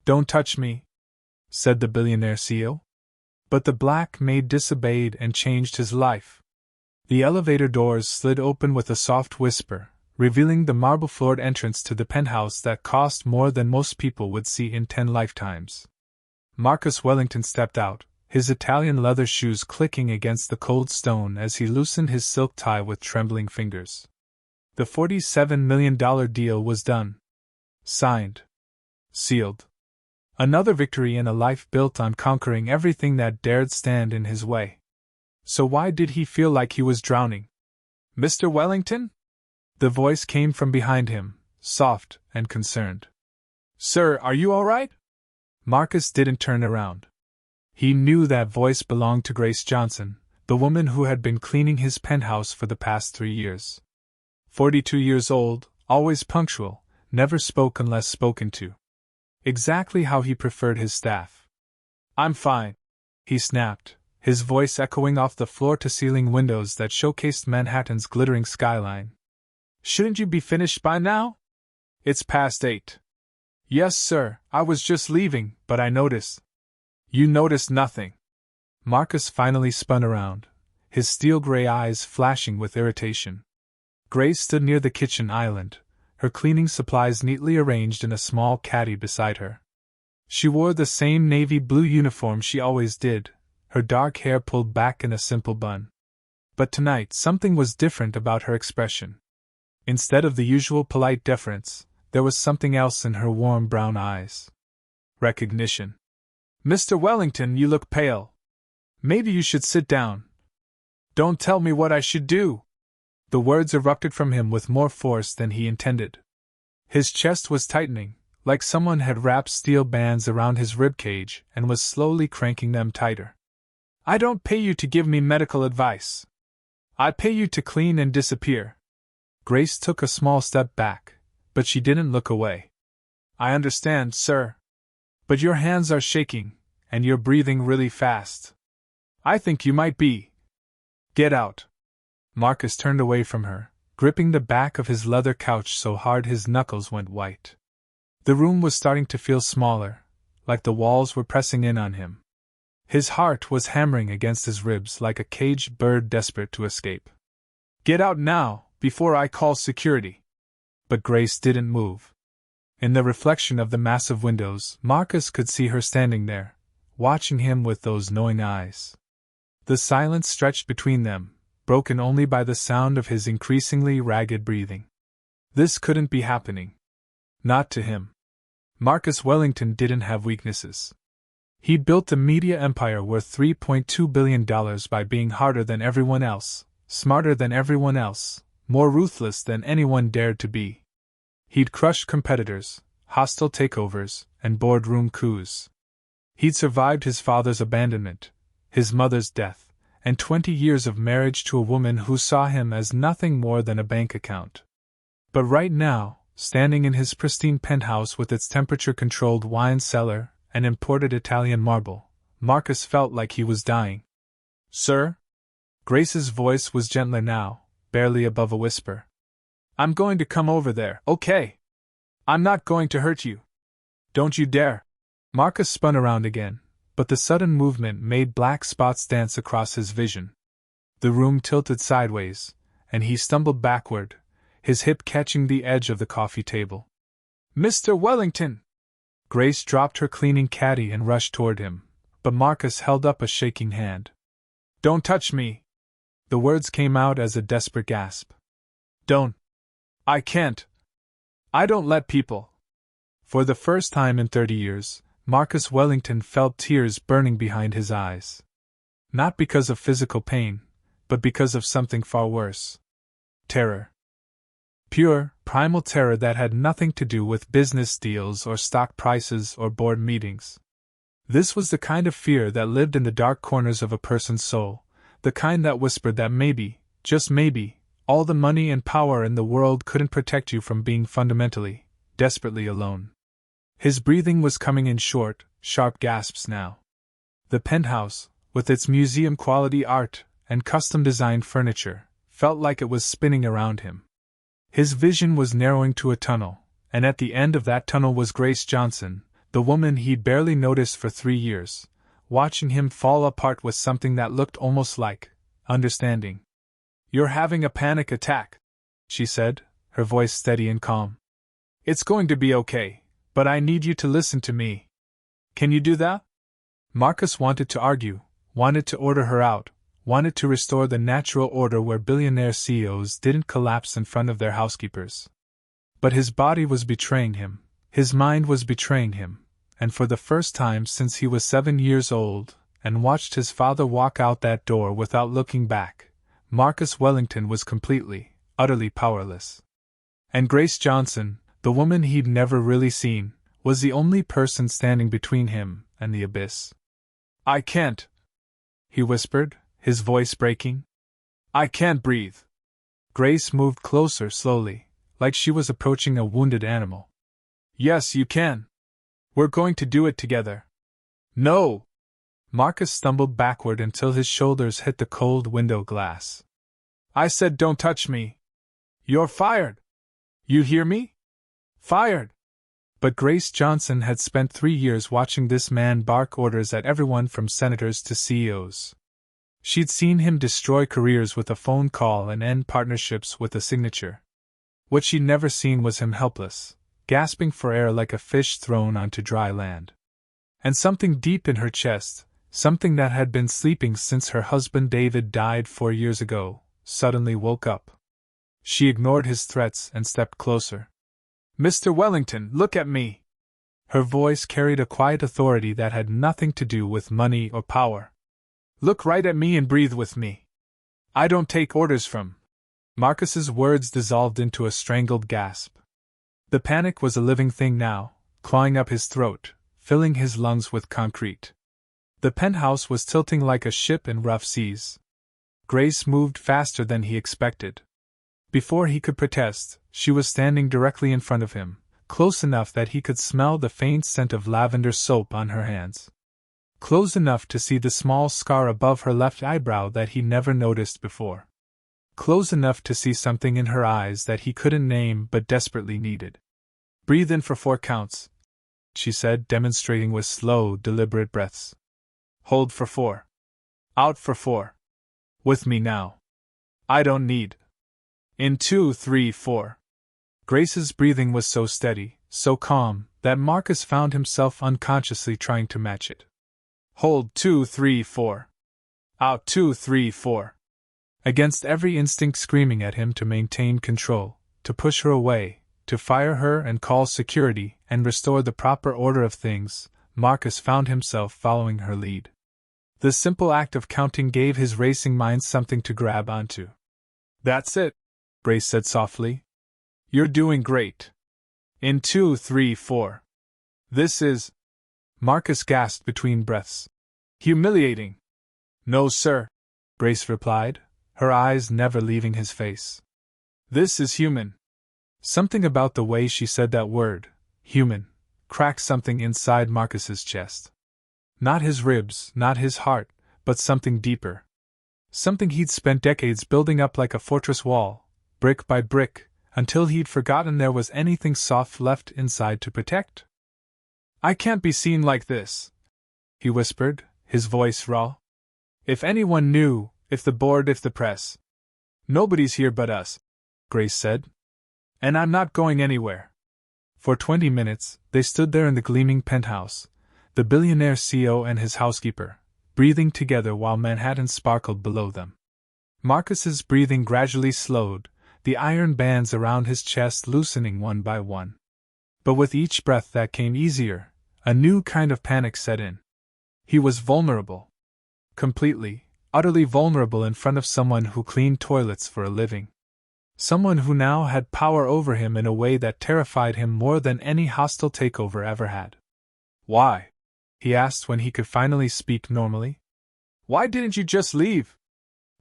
"Don't touch me," said the billionaire CEO. But the black maid disobeyed and changed his life. The elevator doors slid open with a soft whisper, revealing the marble-floored entrance to the penthouse that cost more than most people would see in 10 lifetimes. Marcus Wellington stepped out, his Italian leather shoes clicking against the cold stone as he loosened his silk tie with trembling fingers. The $47 million deal was done. Signed. Sealed. Another victory in a life built on conquering everything that dared stand in his way. So why did he feel like he was drowning? "Mr. Wellington?" The voice came from behind him, soft and concerned. "Sir, are you all right?" Marcus didn't turn around. He knew that voice belonged to Grace Johnson, the woman who had been cleaning his penthouse for the past 3 years. 42 years old, always punctual, never spoke unless spoken to. Exactly how he preferred his staff. "I'm fine," he snapped, his voice echoing off the floor-to-ceiling windows that showcased Manhattan's glittering skyline. "Shouldn't you be finished by now? It's past 8. "Yes, sir, I was just leaving, but I noticed." "You noticed nothing." Marcus finally spun around, his steel-gray eyes flashing with irritation. Grace stood near the kitchen island, her cleaning supplies neatly arranged in a small caddy beside her. She wore the same navy blue uniform she always did, her dark hair pulled back in a simple bun. But tonight something was different about her expression. Instead of the usual polite deference, there was something else in her warm brown eyes. Recognition. "Mr. Wellington, you look pale. Maybe you should sit down." "Don't tell me what I should do." The words erupted from him with more force than he intended. His chest was tightening, like someone had wrapped steel bands around his ribcage and was slowly cranking them tighter. "I don't pay you to give me medical advice. I pay you to clean and disappear." Grace took a small step back, but she didn't look away. "I understand, sir. But your hands are shaking, and you're breathing really fast. I think you might be. Get out." Marcus turned away from her, gripping the back of his leather couch so hard his knuckles went white. The room was starting to feel smaller, like the walls were pressing in on him. His heart was hammering against his ribs like a caged bird desperate to escape. "Get out now, before I call security." But Grace didn't move. In the reflection of the massive windows, Marcus could see her standing there, watching him with those knowing eyes. The silence stretched between them, broken only by the sound of his increasingly ragged breathing. This couldn't be happening. Not to him. Marcus Wellington didn't have weaknesses. He built a media empire worth $3.2 billion by being harder than everyone else, smarter than everyone else, more ruthless than anyone dared to be. He'd crushed competitors, hostile takeovers, and boardroom coups. He'd survived his father's abandonment, his mother's death, and 20 years of marriage to a woman who saw him as nothing more than a bank account. But right now, standing in his pristine penthouse with its temperature-controlled wine cellar and imported Italian marble, Marcus felt like he was dying. "Sir?" Grace's voice was gentler now, barely above a whisper. "I'm going to come over there, okay? I'm not going to hurt you. Don't you dare." Marcus spun around again, but the sudden movement made black spots dance across his vision. The room tilted sideways, and he stumbled backward, his hip catching the edge of the coffee table. "Mr. Wellington!" Grace dropped her cleaning caddy and rushed toward him, but Marcus held up a shaking hand. "Don't touch me!" The words came out as a desperate gasp. "Don't. I can't. I don't let people." For the first time in 30 years, Marcus Wellington felt tears burning behind his eyes. Not because of physical pain, but because of something far worse. Terror. Pure, primal terror that had nothing to do with business deals or stock prices or board meetings. This was the kind of fear that lived in the dark corners of a person's soul, the kind that whispered that maybe, just maybe, all the money and power in the world couldn't protect you from being fundamentally, desperately alone. His breathing was coming in short, sharp gasps now. The penthouse, with its museum-quality art and custom-designed furniture, felt like it was spinning around him. His vision was narrowing to a tunnel, and at the end of that tunnel was Grace Johnson, the woman he'd barely noticed for 3 years, watching him fall apart with something that looked almost like understanding. "You're having a panic attack," she said, her voice steady and calm. "It's going to be okay, but I need you to listen to me. Can you do that?" Marcus wanted to argue, wanted to order her out, wanted to restore the natural order where billionaire CEOs didn't collapse in front of their housekeepers. But his body was betraying him, his mind was betraying him, and for the first time since he was 7 years old, and watched his father walk out that door without looking back, Marcus Wellington was completely, utterly powerless. And Grace Johnson, the woman he'd never really seen, was the only person standing between him and the abyss. "I can't," he whispered, his voice breaking. "I can't breathe." Grace moved closer slowly, like she was approaching a wounded animal. "Yes, you can. We're going to do it together." "No!" Marcus stumbled backward until his shoulders hit the cold window glass. "I said don't touch me. You're fired. You hear me? Fired!" But Grace Johnson had spent 3 years watching this man bark orders at everyone from senators to CEOs. She'd seen him destroy careers with a phone call and end partnerships with a signature. What she'd never seen was him helpless, gasping for air like a fish thrown onto dry land. And something deep in her chest, something that had been sleeping since her husband David died 4 years ago, suddenly woke up. She ignored his threats and stepped closer. "Mr. Wellington, look at me!" Her voice carried a quiet authority that had nothing to do with money or power. "Look right at me and breathe with me. I don't take orders from—" Marcus's words dissolved into a strangled gasp. The panic was a living thing now, clawing up his throat, filling his lungs with concrete. The penthouse was tilting like a ship in rough seas. Grace moved faster than he expected. Before he could protest, she was standing directly in front of him, close enough that he could smell the faint scent of lavender soap on her hands. Close enough to see the small scar above her left eyebrow that he never noticed before. Close enough to see something in her eyes that he couldn't name but desperately needed. "Breathe in for 4 counts," she said, demonstrating with slow, deliberate breaths. "Hold for 4. Out for 4. With me now. I don't need. In 2, 3, 4. Grace's breathing was so steady, so calm, that Marcus found himself unconsciously trying to match it. Hold 2, 3, 4. Out 2, 3, 4. Against every instinct screaming at him to maintain control, to push her away, to fire her and call security and restore the proper order of things, Marcus found himself following her lead. The simple act of counting gave his racing mind something to grab onto. "That's it," Grace said softly. "You're doing great. In 2, 3, 4. This is—" Marcus gasped between breaths. "Humiliating." "No, sir," Grace replied, her eyes never leaving his face. "This is human." Something about the way she said that word, human, cracked something inside Marcus's chest. Not his ribs, not his heart, but something deeper. Something he'd spent decades building up like a fortress wall, brick by brick, until he'd forgotten there was anything soft left inside to protect. "I can't be seen like this," he whispered, his voice raw. "If anyone knew, if the board, if the press. Nobody's here but us," Grace said. "And I'm not going anywhere." For 20 minutes, they stood there in the gleaming penthouse, the billionaire CEO and his housekeeper, breathing together while Manhattan sparkled below them. Marcus's breathing gradually slowed, the iron bands around his chest loosening one by one. But with each breath that came easier, a new kind of panic set in. He was vulnerable. Completely, utterly vulnerable in front of someone who cleaned toilets for a living. Someone who now had power over him in a way that terrified him more than any hostile takeover ever had. "Why?" he asked when he could finally speak normally. "Why didn't you just leave?"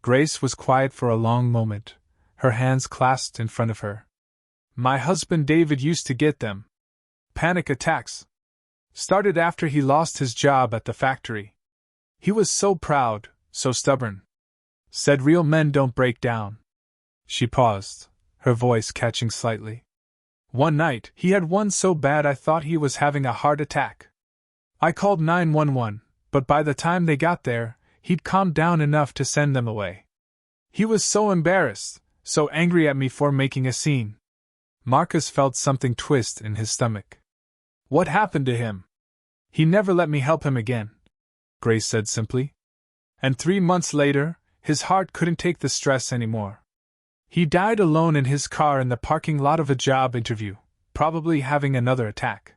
Grace was quiet for a long moment, her hands clasped in front of her. "My husband David used to get them. Panic attacks. Started after he lost his job at the factory. He was so proud, so stubborn. Said real men don't break down." She paused, her voice catching slightly. One night, he had one so bad I thought he was having a heart attack. I called 911, but by the time they got there, he'd calmed down enough to send them away. He was so embarrassed, so angry at me for making a scene. Marcus felt something twist in his stomach. What happened to him? He never let me help him again, Grace said simply. And 3 months later, his heart couldn't take the stress anymore. He died alone in his car in the parking lot of a job interview, probably having another attack.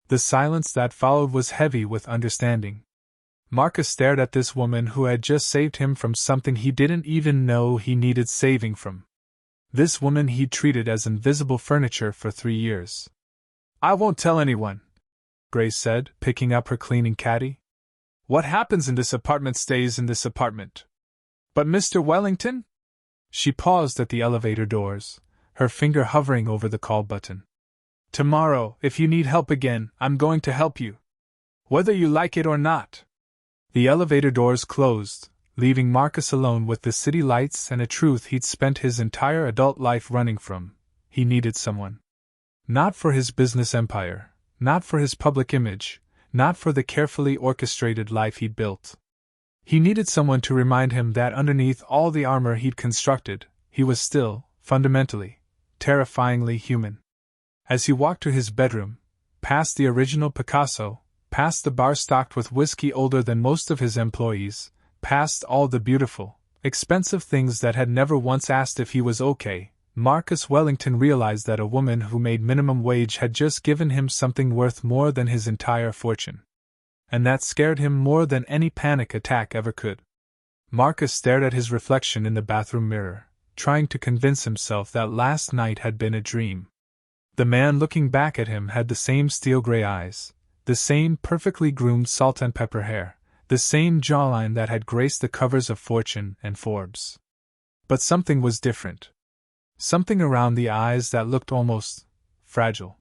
The silence that followed was heavy with understanding. Marcus stared at this woman who had just saved him from something he didn't even know he needed saving from. This woman he'd treated as invisible furniture for 3 years. I won't tell anyone, Grace said, picking up her cleaning caddy. What happens in this apartment stays in this apartment. But Mr. Wellington? She paused at the elevator doors, her finger hovering over the call button. Tomorrow, if you need help again, I'm going to help you. Whether you like it or not. The elevator doors closed, leaving Marcus alone with the city lights and a truth he'd spent his entire adult life running from. He needed someone. Not for his business empire, not for his public image, not for the carefully orchestrated life he'd built. He needed someone to remind him that underneath all the armor he'd constructed, he was still, fundamentally, terrifyingly human. As he walked to his bedroom, past the original Picasso, past the bar stocked with whiskey older than most of his employees, past all the beautiful, expensive things that had never once asked if he was okay, Marcus Wellington realized that a woman who made minimum wage had just given him something worth more than his entire fortune. And that scared him more than any panic attack ever could. Marcus stared at his reflection in the bathroom mirror, trying to convince himself that last night had been a dream. The man looking back at him had the same steel-gray eyes, the same perfectly groomed salt and pepper hair, the same jawline that had graced the covers of Fortune and Forbes. But something was different. Something around the eyes that looked almost fragile.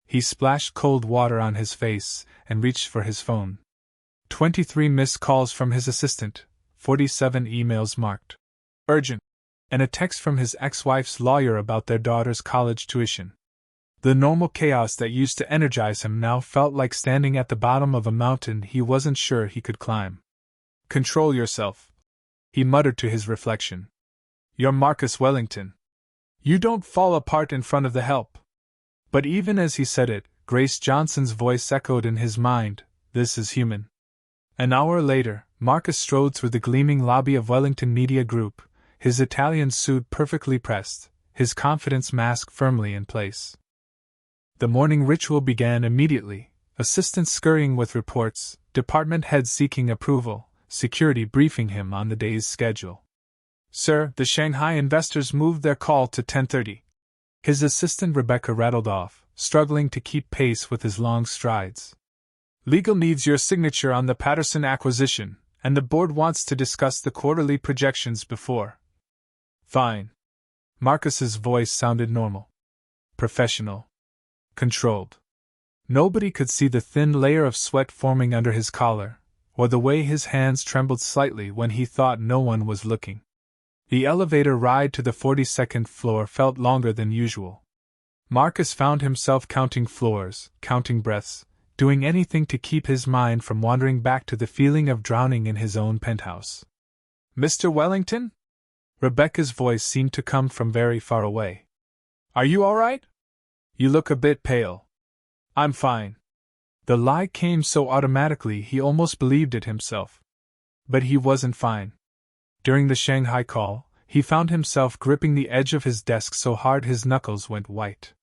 He splashed cold water on his face and reached for his phone. 23 missed calls from his assistant, 47 emails marked urgent, and a text from his ex-wife's lawyer about their daughter's college tuition. The normal chaos that used to energize him now felt like standing at the bottom of a mountain he wasn't sure he could climb. Control yourself, he muttered to his reflection. You're Marcus Wellington. You don't fall apart in front of the help. But even as he said it, Grace Johnson's voice echoed in his mind, this is human. An hour later, Marcus strode through the gleaming lobby of Wellington Media Group, his Italian suit perfectly pressed, his confidence mask firmly in place. The morning ritual began immediately, assistants scurrying with reports, department heads seeking approval, security briefing him on the day's schedule. Sir, the Shanghai investors moved their call to 10:30. His assistant Rebecca rattled off, struggling to keep pace with his long strides. Legal needs your signature on the Patterson acquisition, and the board wants to discuss the quarterly projections before. Fine. Marcus's voice sounded normal. Professional. Controlled. Nobody could see the thin layer of sweat forming under his collar, or the way his hands trembled slightly when he thought no one was looking. The elevator ride to the 42nd floor felt longer than usual. Marcus found himself counting floors, counting breaths, doing anything to keep his mind from wandering back to the feeling of drowning in his own penthouse. Mr. Wellington? Rebecca's voice seemed to come from very far away. Are you all right? You look a bit pale. I'm fine. The lie came so automatically he almost believed it himself. But he wasn't fine. During the Shanghai call, he found himself gripping the edge of his desk so hard his knuckles went white.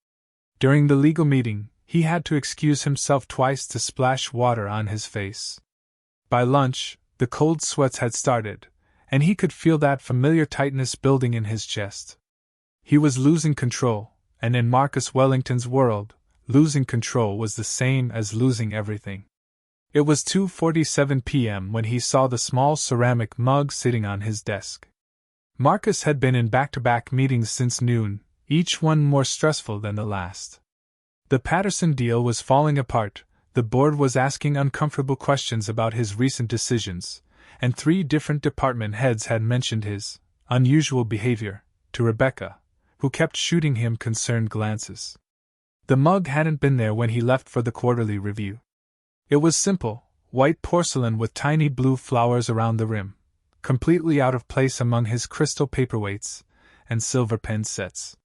During the legal meeting, he had to excuse himself twice to splash water on his face. By lunch, the cold sweats had started, and he could feel that familiar tightness building in his chest. He was losing control, and in Marcus Wellington's world, losing control was the same as losing everything. It was 2:47 p.m. when he saw the small ceramic mug sitting on his desk. Marcus had been in back-to-back meetings since noon, each one more stressful than the last. The Patterson deal was falling apart, the board was asking uncomfortable questions about his recent decisions, and 3 different department heads had mentioned his unusual behavior to Rebecca, who kept shooting him concerned glances. The mug hadn't been there when he left for the quarterly review. It was simple, white porcelain with tiny blue flowers around the rim, completely out of place among his crystal paperweights and silver pen sets.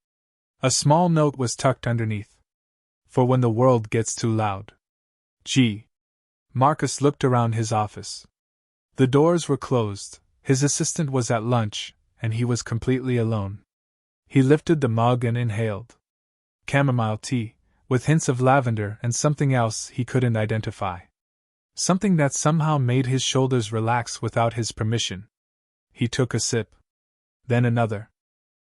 A small note was tucked underneath. For when the world gets too loud. Gee. Marcus looked around his office. The doors were closed, his assistant was at lunch, and he was completely alone. He lifted the mug and inhaled. Chamomile tea, with hints of lavender and something else he couldn't identify. Something that somehow made his shoulders relax without his permission. He took a sip. Then another.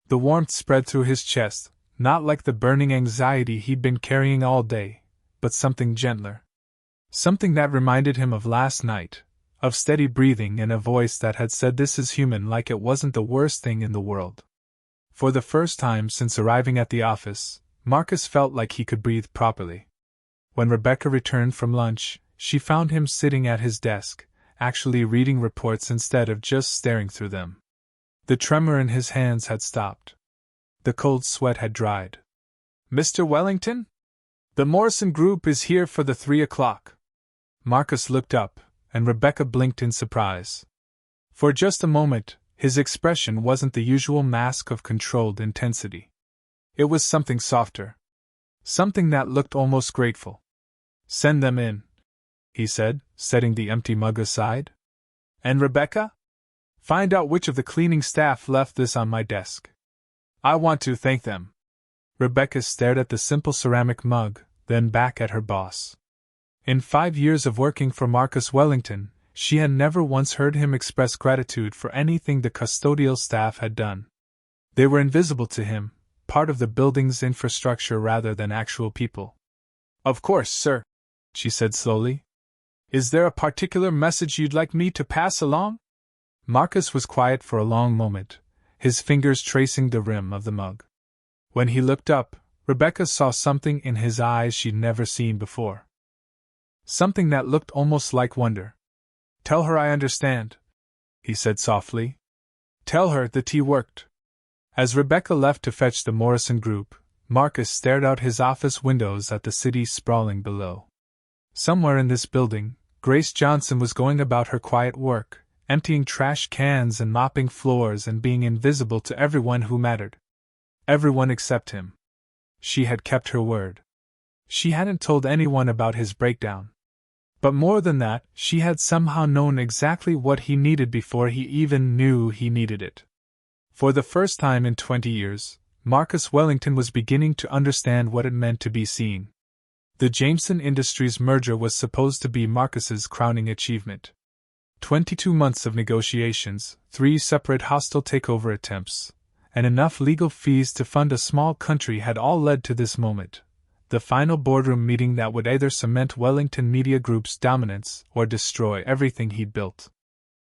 The warmth spread through his chest, not like the burning anxiety he'd been carrying all day, but something gentler. Something that reminded him of last night, of steady breathing and a voice that had said this is human, like it wasn't the worst thing in the world. For the first time since arriving at the office, Marcus felt like he could breathe properly. When Rebecca returned from lunch, she found him sitting at his desk, actually reading reports instead of just staring through them. The tremor in his hands had stopped. The cold sweat had dried. "Mr. Wellington? The Morrison Group is here for the 3 o'clock. Marcus looked up, and Rebecca blinked in surprise. For just a moment, his expression wasn't the usual mask of controlled intensity. It was something softer. Something that looked almost grateful. "Send them in," he said, setting the empty mug aside. "And Rebecca? Find out which of the cleaning staff left this on my desk. I want to thank them." Rebecca stared at the simple ceramic mug, then back at her boss. In 5 years of working for Marcus Wellington, she had never once heard him express gratitude for anything the custodial staff had done. They were invisible to him, part of the building's infrastructure rather than actual people. "Of course, sir," she said slowly. "Is there a particular message you'd like me to pass along?" Marcus was quiet for a long moment, his fingers tracing the rim of the mug. When he looked up, Rebecca saw something in his eyes she'd never seen before. Something that looked almost like wonder. "Tell her I understand," he said softly. "Tell her the tea worked." As Rebecca left to fetch the Morrison Group, Marcus stared out his office windows at the city sprawling below. Somewhere in this building, Grace Johnson was going about her quiet work, emptying trash cans and mopping floors and being invisible to everyone who mattered. Everyone except him. She had kept her word. She hadn't told anyone about his breakdown. But more than that, she had somehow known exactly what he needed before he even knew he needed it. For the first time in 20 years, Marcus Wellington was beginning to understand what it meant to be seen. The Jameson Industries merger was supposed to be Marcus's crowning achievement. 22 months of negotiations, 3 separate hostile takeover attempts, and enough legal fees to fund a small country had all led to this moment. The final boardroom meeting that would either cement Wellington Media Group's dominance or destroy everything he'd built.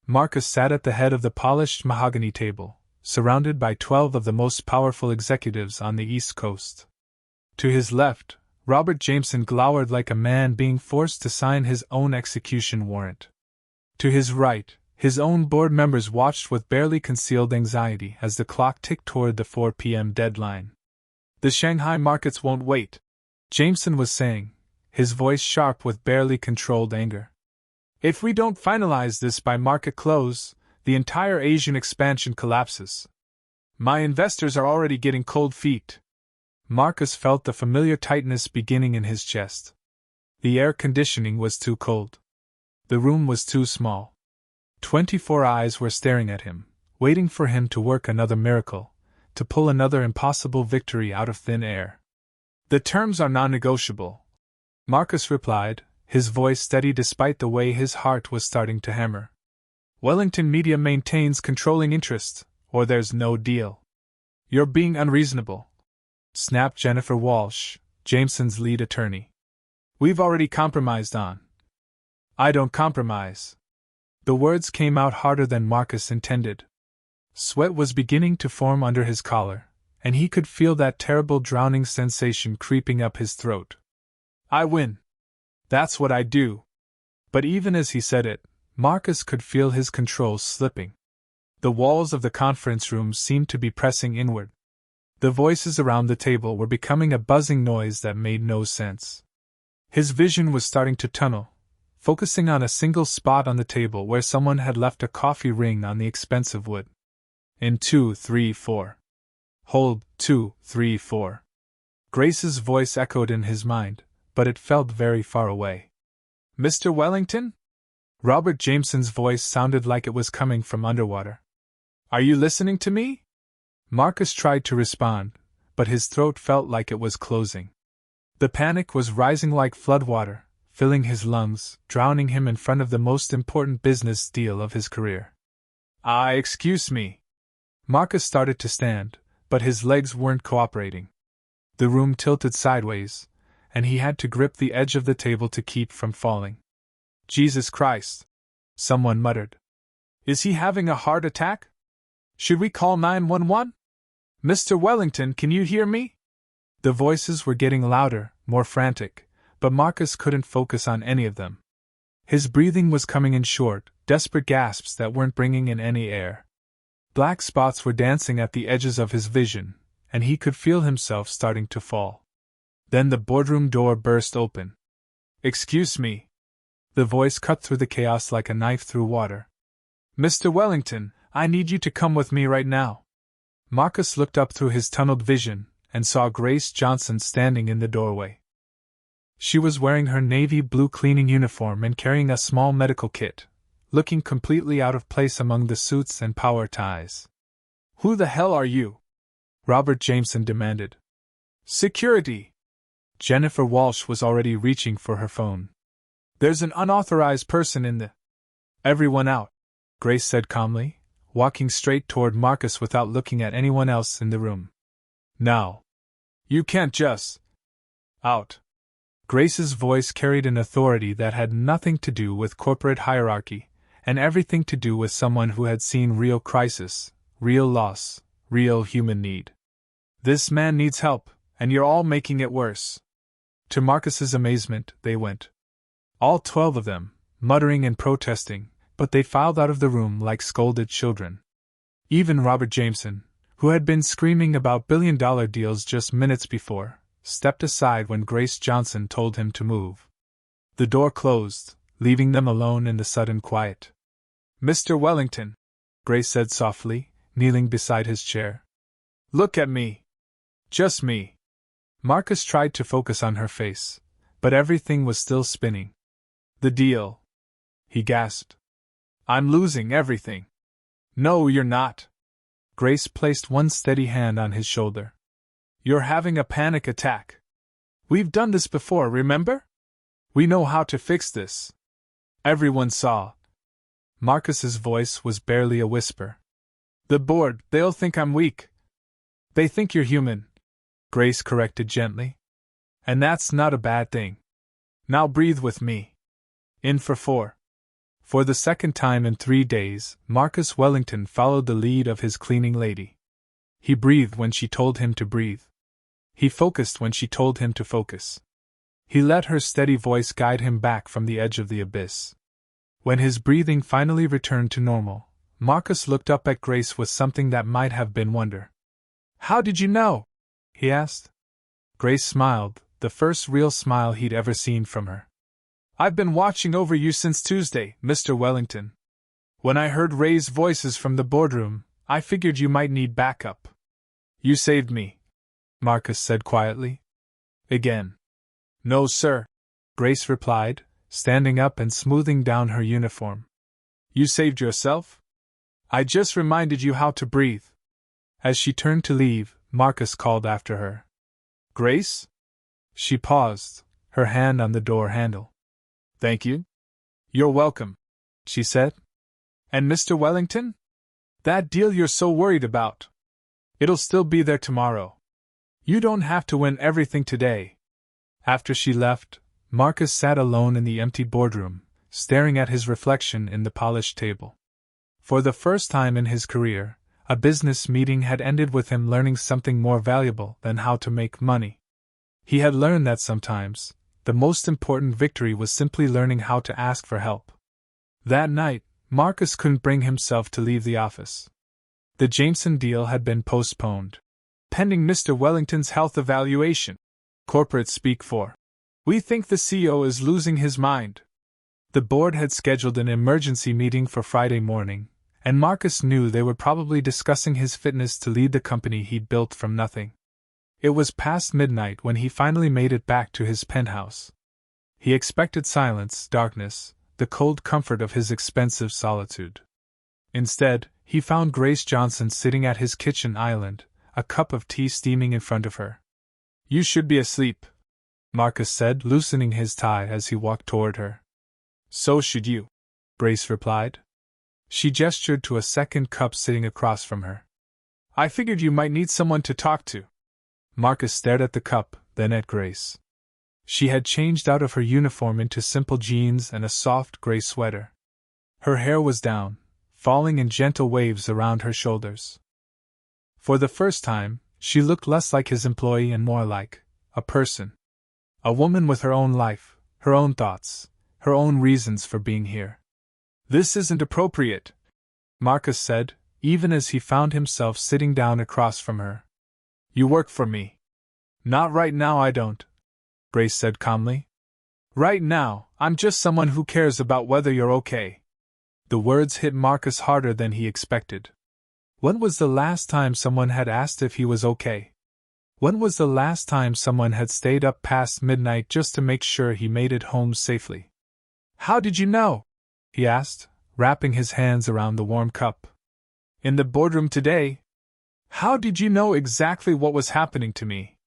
Marcus sat at the head of the polished mahogany table, surrounded by 12 of the most powerful executives on the East Coast. To his left, Robert Jameson glowered like a man being forced to sign his own execution warrant. To his right, his own board members watched with barely concealed anxiety as the clock ticked toward the 4 p.m. deadline. "The Shanghai markets won't wait," Jameson was saying, his voice sharp with barely controlled anger. "If we don't finalize this by market close, the entire Asian expansion collapses. My investors are already getting cold feet." Marcus felt the familiar tightness beginning in his chest. The air conditioning was too cold. The room was too small. 24 eyes were staring at him, waiting for him to work another miracle, to pull another impossible victory out of thin air. "The terms are non-negotiable," Marcus replied, his voice steady despite the way his heart was starting to hammer. "Wellington Media maintains controlling interest, or there's no deal." "You're being unreasonable," snapped Jennifer Walsh, Jameson's lead attorney. "We've already compromised on." "I don't compromise." The words came out harder than Marcus intended. Sweat was beginning to form under his collar, and he could feel that terrible drowning sensation creeping up his throat. "I win. That's what I do." But even as he said it, Marcus could feel his control slipping. The walls of the conference room seemed to be pressing inward. The voices around the table were becoming a buzzing noise that made no sense. His vision was starting to tunnel, focusing on a single spot on the table where someone had left a coffee ring on the expensive wood. In 2, 3, 4. Hold, 2, 3, 4. Grace's voice echoed in his mind, but it felt very far away. Mr. Wellington? Robert Jameson's voice sounded like it was coming from underwater. Are you listening to me? Marcus tried to respond, but his throat felt like it was closing. The panic was rising like floodwater, filling his lungs, drowning him in front of the most important business deal of his career. Excuse me. Marcus started to stand, but his legs weren't cooperating. The room tilted sideways, and he had to grip the edge of the table to keep from falling. Jesus Christ! Someone muttered. Is he having a heart attack? Should we call 911? Mr. Wellington, can you hear me? The voices were getting louder, more frantic, but Marcus couldn't focus on any of them. His breathing was coming in short, desperate gasps that weren't bringing in any air. Black spots were dancing at the edges of his vision, and he could feel himself starting to fall. Then the boardroom door burst open. Excuse me. The voice cut through the chaos like a knife through water. Mr. Wellington, I need you to come with me right now. Marcus looked up through his tunneled vision and saw Grace Johnson standing in the doorway. She was wearing her navy blue cleaning uniform and carrying a small medical kit, looking completely out of place among the suits and power ties. Who the hell are you? Robert Jameson demanded. Security! Jennifer Walsh was already reaching for her phone. There's an unauthorized person in the... Everyone out, Grace said calmly, walking straight toward Marcus without looking at anyone else in the room. Now. You can't just... Out. Grace's voice carried an authority that had nothing to do with corporate hierarchy, and everything to do with someone who had seen real crisis, real loss, real human need. This man needs help, and you're all making it worse. To Marcus's amazement, they went. All 12 of them, muttering and protesting, but they filed out of the room like scolded children. Even Robert Jameson, who had been screaming about billion-dollar deals just minutes before, stepped aside when Grace Johnson told him to move. The door closed, leaving them alone in the sudden quiet. Mr. Wellington, Grace said softly, kneeling beside his chair. Look at me. Just me. Marcus tried to focus on her face, but everything was still spinning. The deal. He gasped. I'm losing everything. No, you're not. Grace placed one steady hand on his shoulder. You're having a panic attack. We've done this before, remember? We know how to fix this. Everyone saw. Marcus's voice was barely a whisper. The board, they'll think I'm weak. They think you're human, Grace corrected gently. And that's not a bad thing. Now breathe with me. In for 4. For the second time in 3 days, Marcus Wellington followed the lead of his cleaning lady. He breathed when she told him to breathe. He focused when she told him to focus. He let her steady voice guide him back from the edge of the abyss. When his breathing finally returned to normal, Marcus looked up at Grace with something that might have been wonder. How did you know? He asked. Grace smiled, the first real smile he'd ever seen from her. I've been watching over you since Tuesday, Mr. Wellington. When I heard raised voices from the boardroom, I figured you might need backup. You saved me, Marcus said quietly. Again. No, sir, Grace replied, standing up and smoothing down her uniform. You saved yourself? I just reminded you how to breathe. As she turned to leave, Marcus called after her. Grace? She paused, her hand on the door handle. Thank you. You're welcome, she said. And Mr. Wellington? That deal you're so worried about. It'll still be there tomorrow. You don't have to win everything today. After she left, Marcus sat alone in the empty boardroom, staring at his reflection in the polished table. For the first time in his career, a business meeting had ended with him learning something more valuable than how to make money. He had learned that sometimes, the most important victory was simply learning how to ask for help. That night, Marcus couldn't bring himself to leave the office. The Jameson deal had been postponed. Pending Mr. Wellington's health evaluation. Corporate speak for. We think the CEO is losing his mind. The board had scheduled an emergency meeting for Friday morning, and Marcus knew they were probably discussing his fitness to lead the company he'd built from nothing. It was past midnight when he finally made it back to his penthouse. He expected silence, darkness, the cold comfort of his expensive solitude. Instead, he found Grace Johnson sitting at his kitchen island, a cup of tea steaming in front of her. "You should be asleep," Marcus said, loosening his tie as he walked toward her. "So should you," Grace replied. She gestured to a second cup sitting across from her. "I figured you might need someone to talk to." Marcus stared at the cup, then at Grace. She had changed out of her uniform into simple jeans and a soft gray sweater. Her hair was down, falling in gentle waves around her shoulders. For the first time, she looked less like his employee and more like a person. A woman with her own life, her own thoughts, her own reasons for being here. "This isn't appropriate," Marcus said, even as he found himself sitting down across from her. "You work for me." "Not right now, I don't," Grace said calmly. "Right now, I'm just someone who cares about whether you're okay." The words hit Marcus harder than he expected. When was the last time someone had asked if he was okay? When was the last time someone had stayed up past midnight just to make sure he made it home safely? "How did you know?" he asked, wrapping his hands around the warm cup. "In the boardroom today. How did you know exactly what was happening to me?"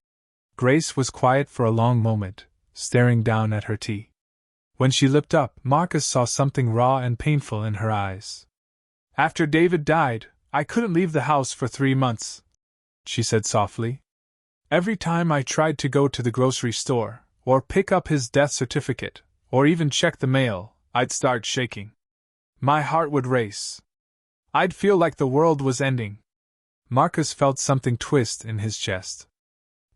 Grace was quiet for a long moment, staring down at her tea. When she looked up, Marcus saw something raw and painful in her eyes. "After David died, I couldn't leave the house for 3 months," she said softly. "Every time I tried to go to the grocery store, or pick up his death certificate, or even check the mail, I'd start shaking. My heart would race. I'd feel like the world was ending." Marcus felt something twist in his chest.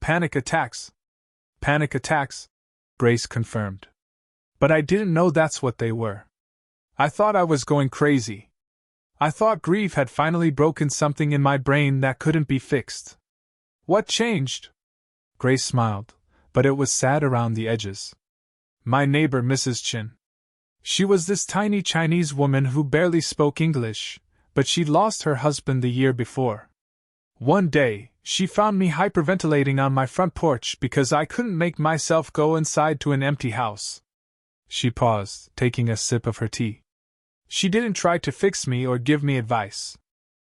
"Panic attacks." "Panic attacks," Grace confirmed. "But I didn't know that's what they were. I thought I was going crazy. I thought grief had finally broken something in my brain that couldn't be fixed." "What changed?" Grace smiled, but it was sad around the edges. "My neighbor, Mrs. Chin. She was this tiny Chinese woman who barely spoke English, but she'd lost her husband the year before. One day, she found me hyperventilating on my front porch because I couldn't make myself go inside to an empty house." She paused, taking a sip of her tea. "She didn't try to fix me or give me advice.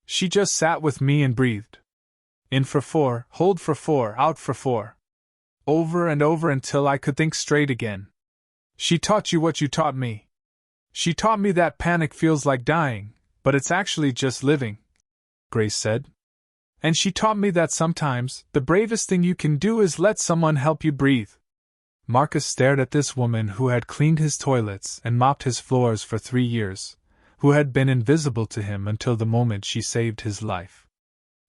She just sat with me and breathed. In for 4, hold for 4, out for 4. Over and over until I could think straight again. She taught you what you taught me. She taught me that panic feels like dying, but it's actually just living," Grace said. "And she taught me that sometimes, the bravest thing you can do is let someone help you breathe." Marcus stared at this woman who had cleaned his toilets and mopped his floors for 3 years, who had been invisible to him until the moment she saved his life.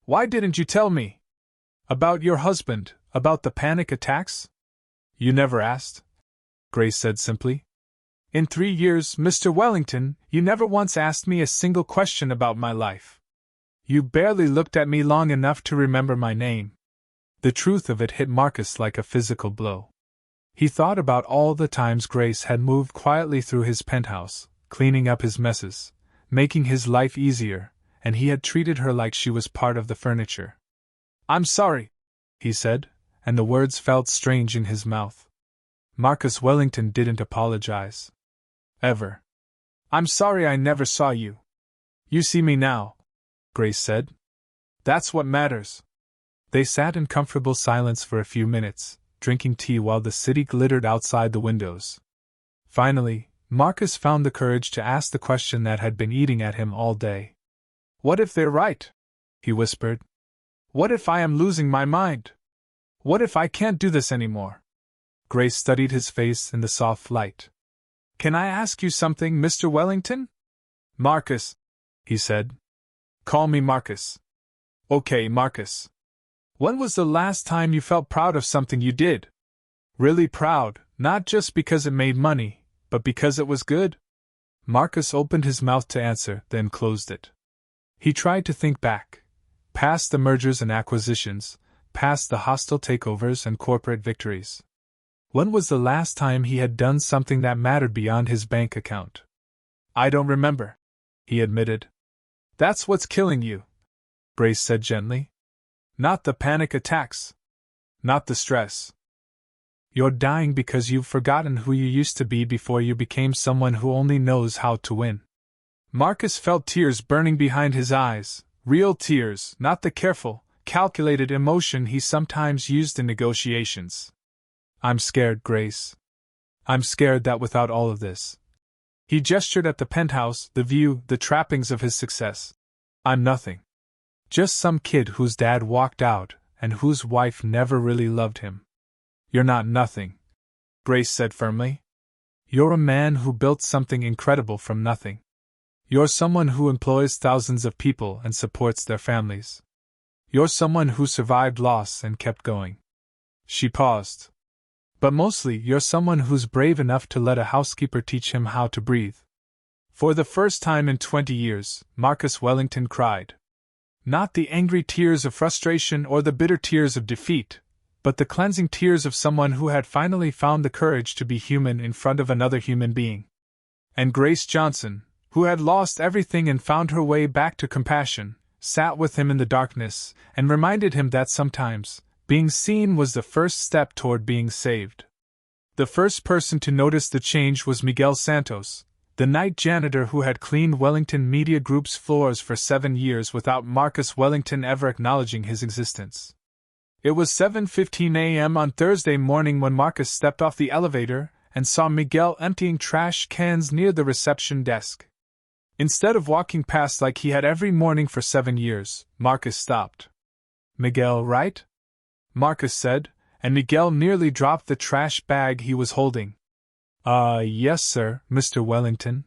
"Why didn't you tell me? About your husband, about the panic attacks?" "You never asked," Grace said simply. "In 3 years, Mr. Wellington, you never once asked me a single question about my life. You barely looked at me long enough to remember my name." The truth of it hit Marcus like a physical blow. He thought about all the times Grace had moved quietly through his penthouse, cleaning up his messes, making his life easier, and he had treated her like she was part of the furniture. "I'm sorry," he said, and the words felt strange in his mouth. Marcus Wellington didn't apologize. Ever. "I'm sorry I never saw you. You see me now," Grace said. "That's what matters." They sat in comfortable silence for a few minutes, drinking tea while the city glittered outside the windows. Finally, Marcus found the courage to ask the question that had been eating at him all day. "What if they're right?" he whispered. "What if I am losing my mind? What if I can't do this anymore?" Grace studied his face in the soft light. "Can I ask you something, Mr. Wellington?" "Marcus," he said. "Call me Marcus." "Okay, Marcus. When was the last time you felt proud of something you did? Really proud, not just because it made money, but because it was good?" Marcus opened his mouth to answer, then closed it. He tried to think back. Past the mergers and acquisitions, past the hostile takeovers and corporate victories. When was the last time he had done something that mattered beyond his bank account? I don't remember, he admitted. That's what's killing you, Grace said gently. Not the panic attacks. Not the stress. You're dying because you've forgotten who you used to be before you became someone who only knows how to win. Marcus felt tears burning behind his eyes, real tears, not the careful, calculated emotion he sometimes used in negotiations. I'm scared, Grace. I'm scared that without all of this. He gestured at the penthouse, the view, the trappings of his success. I'm nothing. Just some kid whose dad walked out and whose wife never really loved him. You're not nothing, Grace said firmly. You're a man who built something incredible from nothing. You're someone who employs thousands of people and supports their families. You're someone who survived loss and kept going. She paused. But mostly, you're someone who's brave enough to let a housekeeper teach him how to breathe. For the first time in 20 years, Marcus Wellington cried. Not the angry tears of frustration or the bitter tears of defeat, but the cleansing tears of someone who had finally found the courage to be human in front of another human being. And Grace Johnson, who had lost everything and found her way back to compassion, sat with him in the darkness and reminded him that sometimes, being seen was the first step toward being saved. The first person to notice the change was Miguel Santos, the night janitor who had cleaned Wellington Media Group's floors for 7 years without Marcus Wellington ever acknowledging his existence. It was 7:15 a.m. on Thursday morning when Marcus stepped off the elevator and saw Miguel emptying trash cans near the reception desk. Instead of walking past like he had every morning for 7 years, Marcus stopped. Miguel, right? Marcus said, and Miguel nearly dropped the trash bag he was holding. Yes, sir, Mr. Wellington.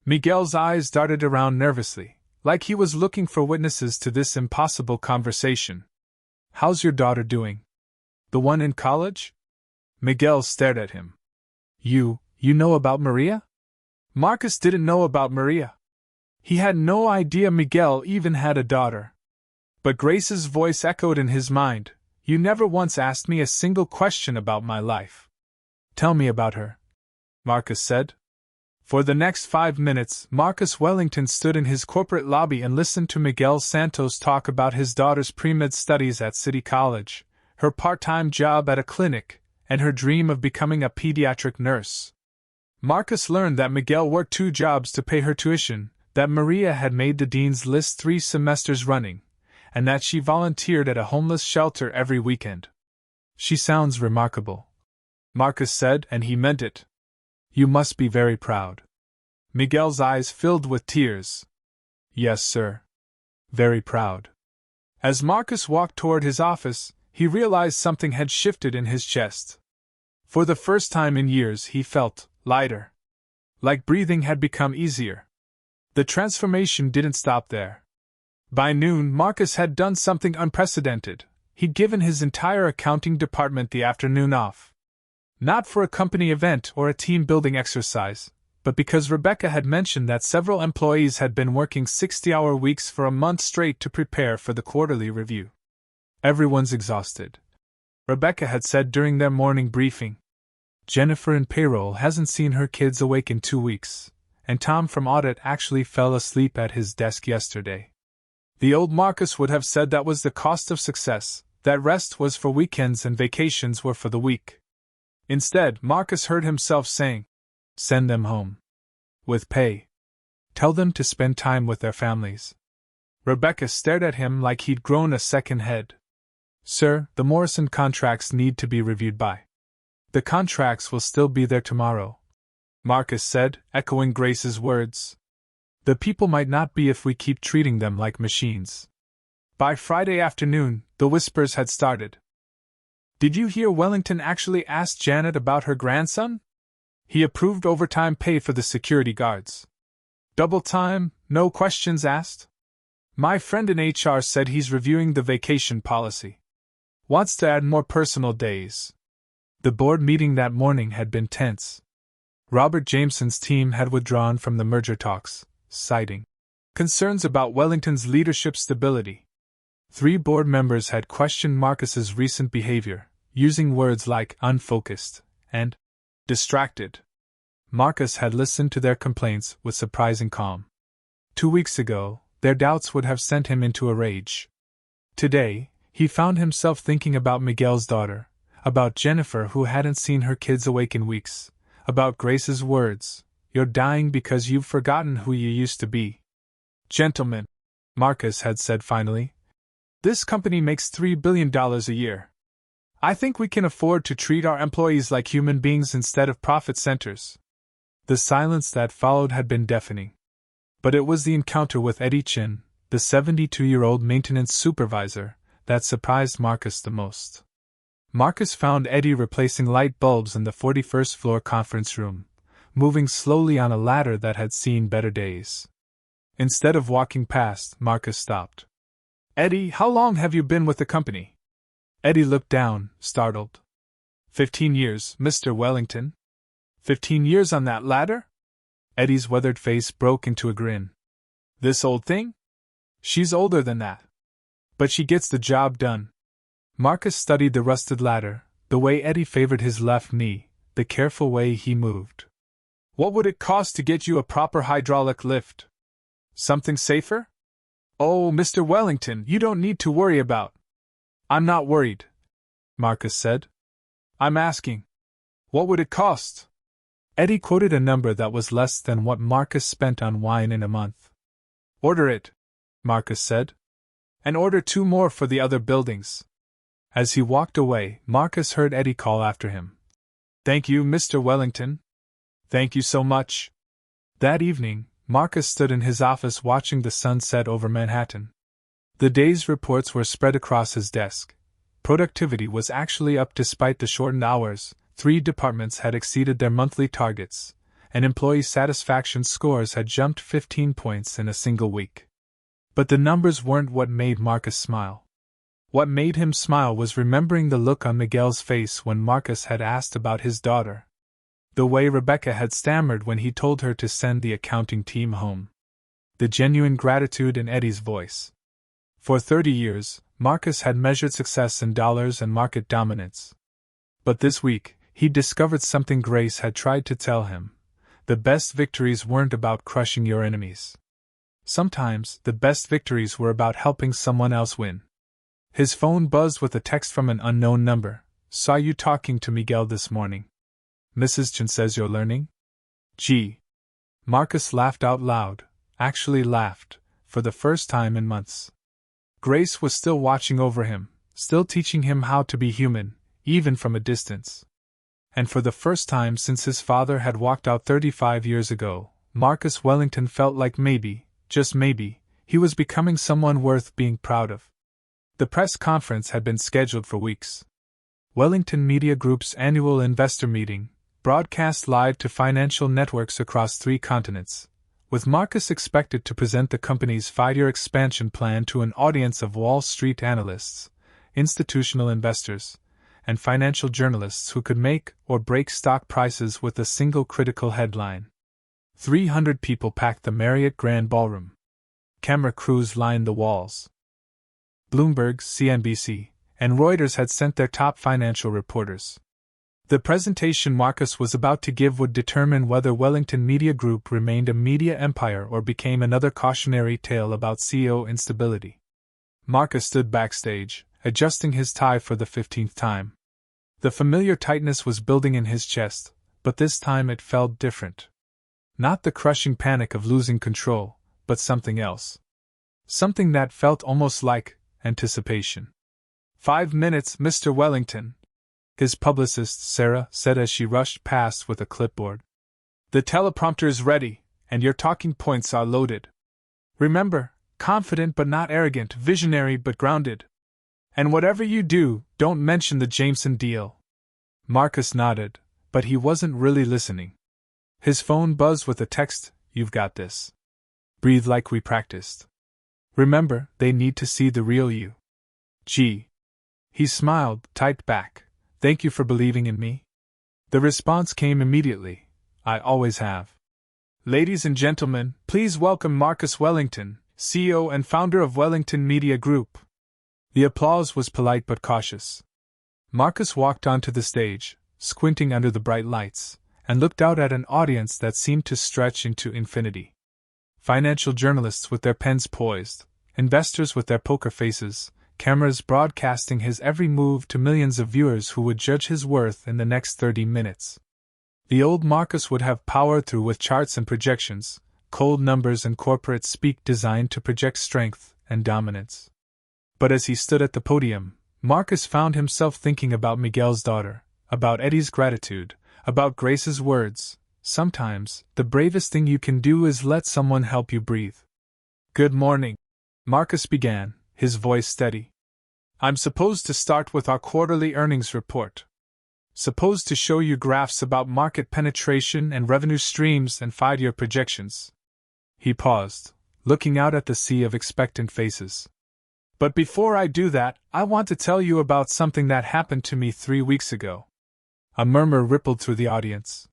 Miguel's eyes darted around nervously, like he was looking for witnesses to this impossible conversation. How's your daughter doing? The one in college? Miguel stared at him. You know about Maria? Marcus didn't know about Maria. He had no idea Miguel even had a daughter. But Grace's voice echoed in his mind. You never once asked me a single question about my life. Tell me about her, Marcus said. For the next 5 minutes, Marcus Wellington stood in his corporate lobby and listened to Miguel Santos talk about his daughter's pre-med studies at City College, her part-time job at a clinic, and her dream of becoming a pediatric nurse. Marcus learned that Miguel worked 2 jobs to pay her tuition, that Maria had made the dean's list 3 semesters running, and that she volunteered at a homeless shelter every weekend. She sounds remarkable, Marcus said, and he meant it. You must be very proud. Miguel's eyes filled with tears. Yes, sir. Very proud. As Marcus walked toward his office, he realized something had shifted in his chest. For the first time in years he felt lighter. Like breathing had become easier. The transformation didn't stop there. By noon, Marcus had done something unprecedented. He'd given his entire accounting department the afternoon off. Not for a company event or a team-building exercise, but because Rebecca had mentioned that several employees had been working 60-hour weeks for a month straight to prepare for the quarterly review. Everyone's exhausted, Rebecca had said during their morning briefing. Jennifer in payroll hasn't seen her kids awake in 2 weeks, and Tom from audit actually fell asleep at his desk yesterday. The old Marcus would have said that was the cost of success, that rest was for weekends and vacations were for the weak. Instead, Marcus heard himself saying, send them home. With pay. Tell them to spend time with their families. Rebecca stared at him like he'd grown a second head. Sir, the Morrison contracts need to be reviewed by. The contracts will still be there tomorrow, Marcus said, echoing Grace's words. The people might not be if we keep treating them like machines. By Friday afternoon, the whispers had started. Did you hear Wellington actually asked Janet about her grandson? He approved overtime pay for the security guards. Double time, no questions asked? My friend in HR said he's reviewing the vacation policy. Wants to add more personal days. The board meeting that morning had been tense. Robert Jameson's team had withdrawn from the merger talks, citing concerns about Wellington's leadership stability. 3 board members had questioned Marcus's recent behavior, using words like unfocused and distracted. Marcus had listened to their complaints with surprising calm. 2 weeks ago, their doubts would have sent him into a rage. Today, he found himself thinking about Miguel's daughter, about Jennifer who hadn't seen her kids awake in weeks, about Grace's words, "You're dying because you've forgotten who you used to be." "Gentlemen," Marcus had said finally, "this company makes $3 billion a year. I think we can afford to treat our employees like human beings instead of profit centers." The silence that followed had been deafening. But it was the encounter with Eddie Chin, the 72-year-old maintenance supervisor, that surprised Marcus the most. Marcus found Eddie replacing light bulbs in the 41st floor conference room, moving slowly on a ladder that had seen better days. Instead of walking past, Marcus stopped. "Eddie, how long have you been with the company?" Eddie looked down, startled. 15 years, Mr. Wellington." 15 years on that ladder?" Eddie's weathered face broke into a grin. "This old thing? She's older than that. But she gets the job done." Marcus studied the rusted ladder, the way Eddie favored his left knee, the careful way he moved. "What would it cost to get you a proper hydraulic lift? Something safer?" "Oh, Mr. Wellington, you don't need to worry about." "I'm not worried," Marcus said. "I'm asking, what would it cost?" Eddie quoted a number that was less than what Marcus spent on wine in a month. "Order it," Marcus said. "And order 2 more for the other buildings." As he walked away, Marcus heard Eddie call after him. "Thank you, Mr. Wellington. Thank you so much." That evening, Marcus stood in his office watching the sun set over Manhattan. The day's reports were spread across his desk. Productivity was actually up despite the shortened hours. 3 departments had exceeded their monthly targets, and employee satisfaction scores had jumped 15 points in a single week. But the numbers weren't what made Marcus smile. What made him smile was remembering the look on Miguel's face when Marcus had asked about his daughter. The way Rebecca had stammered when he told her to send the accounting team home. The genuine gratitude in Eddie's voice. For 30 years, Marcus had measured success in dollars and market dominance. But this week, he discovered something Grace had tried to tell him. The best victories weren't about crushing your enemies. Sometimes, the best victories were about helping someone else win. His phone buzzed with a text from an unknown number. "Saw you talking to Miguel this morning. Mrs. Chen says you're learning?" "Gee." Marcus laughed out loud, actually laughed, for the first time in months. Grace was still watching over him, still teaching him how to be human, even from a distance. And for the first time since his father had walked out 35 years ago, Marcus Wellington felt like maybe, just maybe, he was becoming someone worth being proud of. The press conference had been scheduled for weeks. Wellington Media Group's annual investor meeting, broadcast live to financial networks across 3 continents, with Marcus expected to present the company's 5-year expansion plan to an audience of Wall Street analysts, institutional investors, and financial journalists who could make or break stock prices with a single critical headline. 300 people packed the Marriott Grand Ballroom. Camera crews lined the walls. Bloomberg, CNBC, and Reuters had sent their top financial reporters. The presentation Marcus was about to give would determine whether Wellington Media Group remained a media empire or became another cautionary tale about CEO instability. Marcus stood backstage, adjusting his tie for the 15th time. The familiar tightness was building in his chest, but this time it felt different. Not the crushing panic of losing control, but something else. Something that felt almost like anticipation. 5 minutes, Mr. Wellington, his publicist Sarah said as she rushed past with a clipboard. "The teleprompter is ready, and your talking points are loaded. Remember, confident but not arrogant, visionary but grounded. And whatever you do, don't mention the Jameson deal." Marcus nodded, but he wasn't really listening. His phone buzzed with a text, "You've got this. Breathe like we practiced. Remember, they need to see the real you." "Gee." He smiled, typed back, "Thank you for believing in me." The response came immediately, "I always have." Ladies and gentlemen, please welcome Marcus Wellington, CEO and founder of Wellington Media Group. The applause was polite but cautious. Marcus walked onto the stage, squinting under the bright lights, and looked out at an audience that seemed to stretch into infinity. Financial journalists with their pens poised, investors with their poker faces, cameras broadcasting his every move to millions of viewers who would judge his worth in the next 30 minutes. The old Marcus would have powered through with charts and projections, cold numbers and corporate speak designed to project strength and dominance. But as he stood at the podium, Marcus found himself thinking about Miguel's daughter, about Eddie's gratitude, about Grace's words. Sometimes, the bravest thing you can do is let someone help you breathe. "Good morning," Marcus began, his voice steady. "I'm supposed to start with our quarterly earnings report. Supposed to show you graphs about market penetration and revenue streams and 5-year projections." He paused, looking out at the sea of expectant faces. "But before I do that, I want to tell you about something that happened to me 3 weeks ago." A murmur rippled through the audience.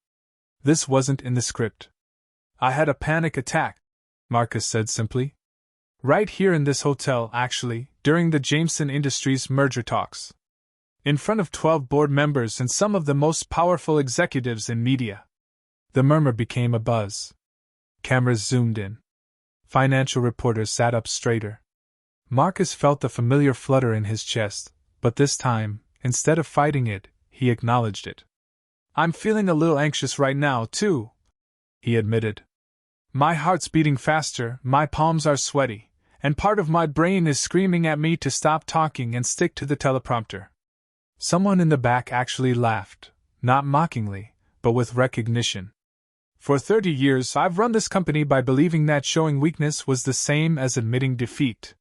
This wasn't in the script. "I had a panic attack," Marcus said simply. "Right here in this hotel, actually, during the Jameson Industries merger talks. In front of 12 board members and some of the most powerful executives in media." The murmur became a buzz. Cameras zoomed in. Financial reporters sat up straighter. Marcus felt the familiar flutter in his chest, but this time, instead of fighting it, he acknowledged it. "I'm feeling a little anxious right now, too," he admitted. "My heart's beating faster, my palms are sweaty, and part of my brain is screaming at me to stop talking and stick to the teleprompter." Someone in the back actually laughed, not mockingly, but with recognition. "For 30 years I've run this company by believing that showing weakness was the same as admitting defeat.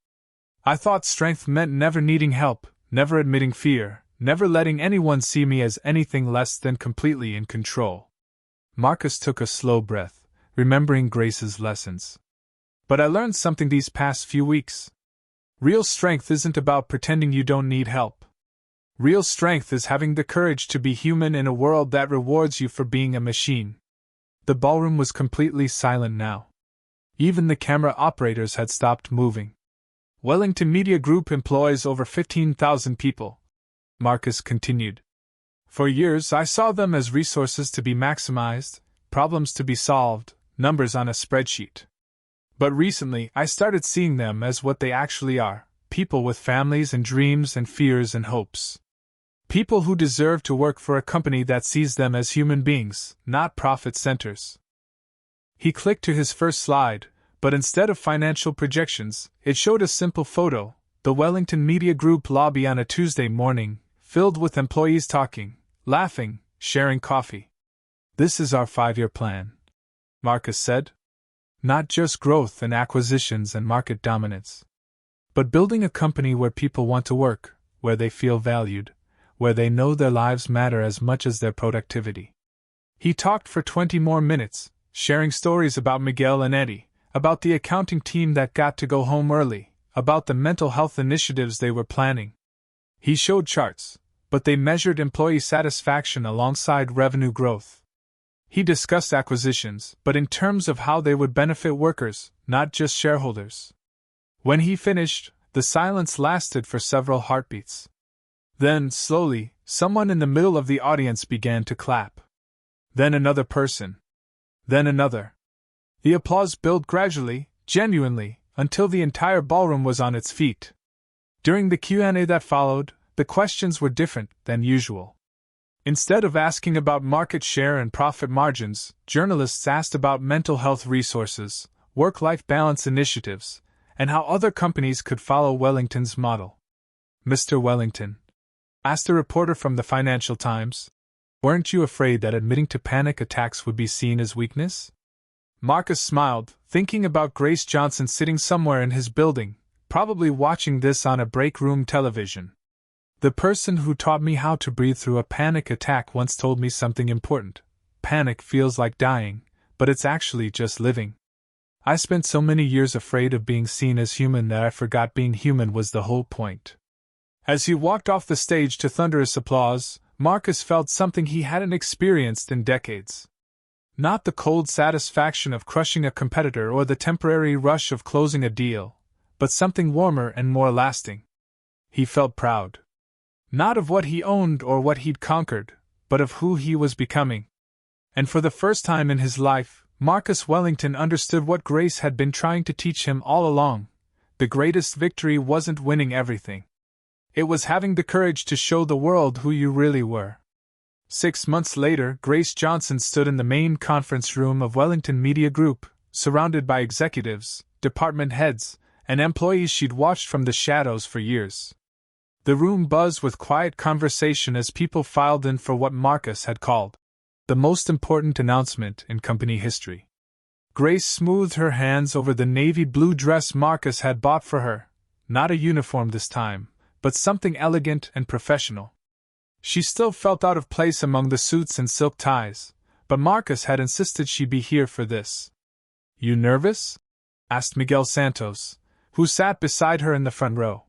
I thought strength meant never needing help, never admitting fear, never letting anyone see me as anything less than completely in control." Marcus took a slow breath, remembering Grace's lessons. "But I learned something these past few weeks. Real strength isn't about pretending you don't need help. Real strength is having the courage to be human in a world that rewards you for being a machine." The ballroom was completely silent now. Even the camera operators had stopped moving. "Wellington Media Group employs over 15,000 people," Marcus continued. "For years I saw them as resources to be maximized, problems to be solved, numbers on a spreadsheet. But recently I started seeing them as what they actually are, people with families and dreams and fears and hopes. People who deserve to work for a company that sees them as human beings, not profit centers." He clicked to his first slide, but instead of financial projections, it showed a simple photo: the Wellington Media Group lobby on a Tuesday morning, filled with employees talking, laughing, sharing coffee. "This is our 5-year plan," Marcus said. "Not just growth and acquisitions and market dominance, but building a company where people want to work, where they feel valued, where they know their lives matter as much as their productivity." He talked for 20 more minutes, sharing stories about Miguel and Eddie, about the accounting team that got to go home early, about the mental health initiatives they were planning. He showed charts, but they measured employee satisfaction alongside revenue growth. He discussed acquisitions, but in terms of how they would benefit workers, not just shareholders. When he finished, the silence lasted for several heartbeats. Then, slowly, someone in the middle of the audience began to clap. Then another person. Then another. The applause built gradually, genuinely, until the entire ballroom was on its feet. During the Q&A that followed, the questions were different than usual. Instead of asking about market share and profit margins, journalists asked about mental health resources, work-life balance initiatives, and how other companies could follow Wellington's model. "Mr. Wellington," asked a reporter from the Financial Times, "weren't you afraid that admitting to panic attacks would be seen as weakness?" Marcus smiled, thinking about Grace Johnson sitting somewhere in his building, probably watching this on a break room television. "The person who taught me how to breathe through a panic attack once told me something important. Panic feels like dying, but it's actually just living. I spent so many years afraid of being seen as human that I forgot being human was the whole point." As he walked off the stage to thunderous applause, Marcus felt something he hadn't experienced in decades. Not the cold satisfaction of crushing a competitor or the temporary rush of closing a deal, but something warmer and more lasting. He felt proud. Not of what he owned or what he'd conquered, but of who he was becoming. And for the first time in his life, Marcus Wellington understood what Grace had been trying to teach him all along. The greatest victory wasn't winning everything. It was having the courage to show the world who you really were. 6 months later, Grace Johnson stood in the main conference room of Wellington Media Group, surrounded by executives, department heads, and employees she'd watched from the shadows for years. The room buzzed with quiet conversation as people filed in for what Marcus had called the most important announcement in company history. Grace smoothed her hands over the navy blue dress Marcus had bought for her, not a uniform this time, but something elegant and professional. She still felt out of place among the suits and silk ties, but Marcus had insisted she be here for this. "You nervous?" asked Miguel Santos, who sat beside her in the front row.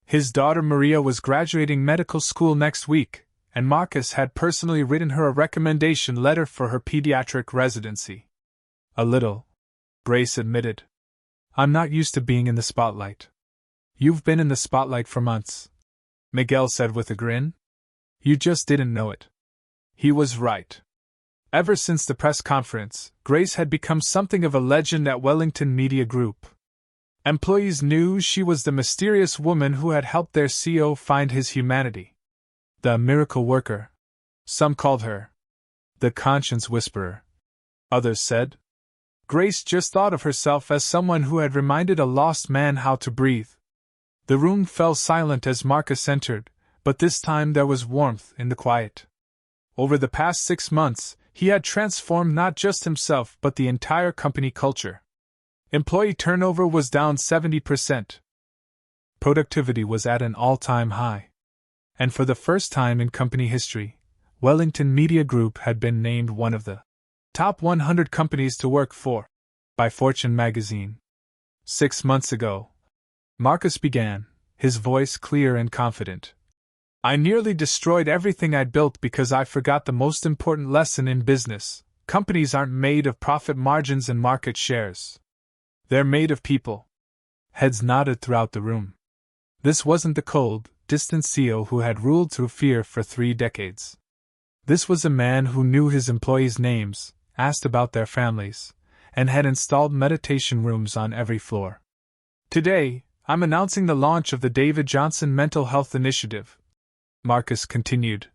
His daughter Maria was graduating medical school next week, and Marcus had personally written her a recommendation letter for her pediatric residency. "A little," Grace admitted. "I'm not used to being in the spotlight." "You've been in the spotlight for months," Miguel said with a grin. "You just didn't know it." He was right. Ever since the press conference, Grace had become something of a legend at Wellington Media Group. Employees knew she was the mysterious woman who had helped their CEO find his humanity. The miracle worker. Some called her the conscience whisperer. Others said. Grace just thought of herself as someone who had reminded a lost man how to breathe. The room fell silent as Marcus entered, but this time there was warmth in the quiet. Over the past 6 months, he had transformed not just himself but the entire company culture. Employee turnover was down 70%. Productivity was at an all-time high. And for the first time in company history, Wellington Media Group had been named one of the top 100 companies to work for by Fortune magazine. 6 months ago, Marcus began, his voice clear and confident. "I nearly destroyed everything I'd built because I forgot the most important lesson in business. Companies aren't made of profit margins and market shares. They're made of people." Heads nodded throughout the room. This wasn't the cold, distant CEO who had ruled through fear for 3 decades. This was a man who knew his employees' names, asked about their families, and had installed meditation rooms on every floor. "Today, I'm announcing the launch of the David Johnson Mental Health Initiative," Marcus continued.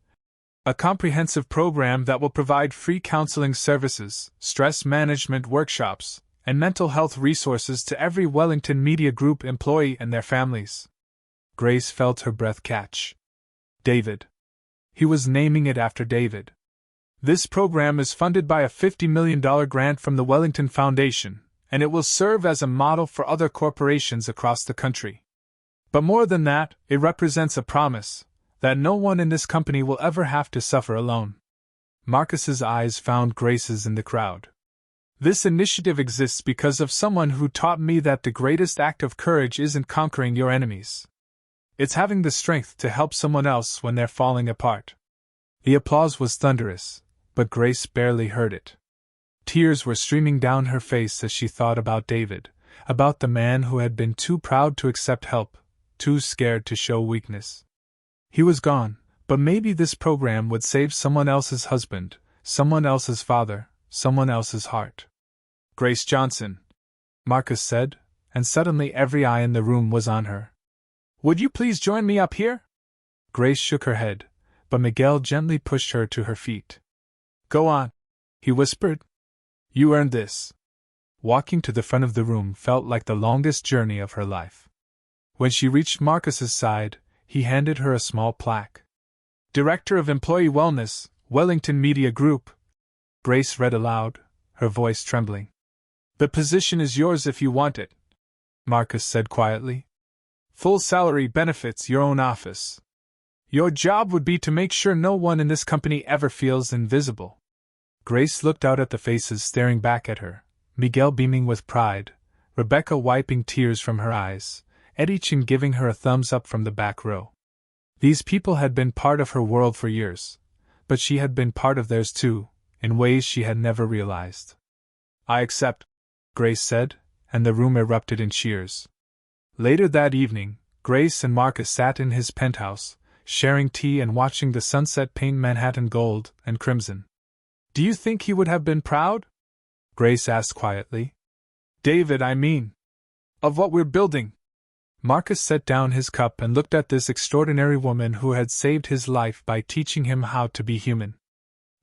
"A comprehensive program that will provide free counseling services, stress management workshops, and mental health resources to every Wellington Media Group employee and their families." Grace felt her breath catch. David. He was naming it after David. "This program is funded by a $50 million grant from the Wellington Foundation, and it will serve as a model for other corporations across the country. But more than that, it represents a promise that no one in this company will ever have to suffer alone." Marcus's eyes found Grace's in the crowd. "This initiative exists because of someone who taught me that the greatest act of courage isn't conquering your enemies. It's having the strength to help someone else when they're falling apart." The applause was thunderous, but Grace barely heard it. Tears were streaming down her face as she thought about David, about the man who had been too proud to accept help, too scared to show weakness. He was gone, but maybe this program would save someone else's husband, someone else's father, someone else's heart. "Grace Johnson," Marcus said, and suddenly every eye in the room was on her. "Would you please join me up here?" Grace shook her head, but Miguel gently pushed her to her feet. "Go on," he whispered. "You earned this." Walking to the front of the room felt like the longest journey of her life. When she reached Marcus's side, he handed her a small plaque. "Director of Employee Wellness, Wellington Media Group," Grace read aloud, her voice trembling. "The position is yours if you want it," Marcus said quietly. "Full salary, benefits, your own office. Your job would be to make sure no one in this company ever feels invisible." Grace looked out at the faces staring back at her, Miguel beaming with pride, Rebecca wiping tears from her eyes, Eddie Chin giving her a thumbs up from the back row. These people had been part of her world for years, but she had been part of theirs too, in ways she had never realized. "I accept," Grace said, and the room erupted in cheers. Later that evening, Grace and Marcus sat in his penthouse, sharing tea and watching the sunset paint Manhattan gold and crimson. "Do you think he would have been proud?" Grace asked quietly. "David, I mean. Of what we're building." Marcus set down his cup and looked at this extraordinary woman who had saved his life by teaching him how to be human.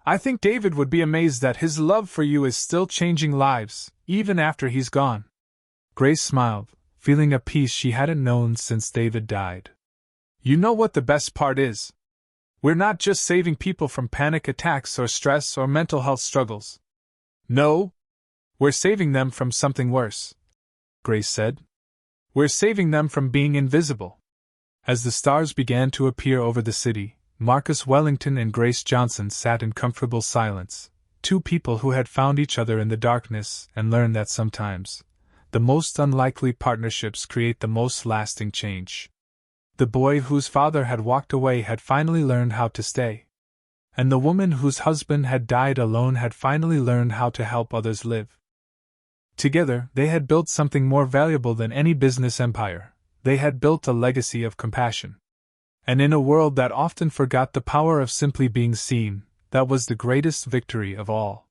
"I think David would be amazed that his love for you is still changing lives, even after he's gone." Grace smiled, feeling a peace she hadn't known since David died. "You know what the best part is? We're not just saving people from panic attacks or stress or mental health struggles. No, we're saving them from something worse," Grace said. "We're saving them from being invisible." As the stars began to appear over the city, Marcus Wellington and Grace Johnson sat in comfortable silence, two people who had found each other in the darkness and learned that sometimes the most unlikely partnerships create the most lasting change. The boy whose father had walked away had finally learned how to stay. And the woman whose husband had died alone had finally learned how to help others live. Together, they had built something more valuable than any business empire. They had built a legacy of compassion. And in a world that often forgot the power of simply being seen, that was the greatest victory of all.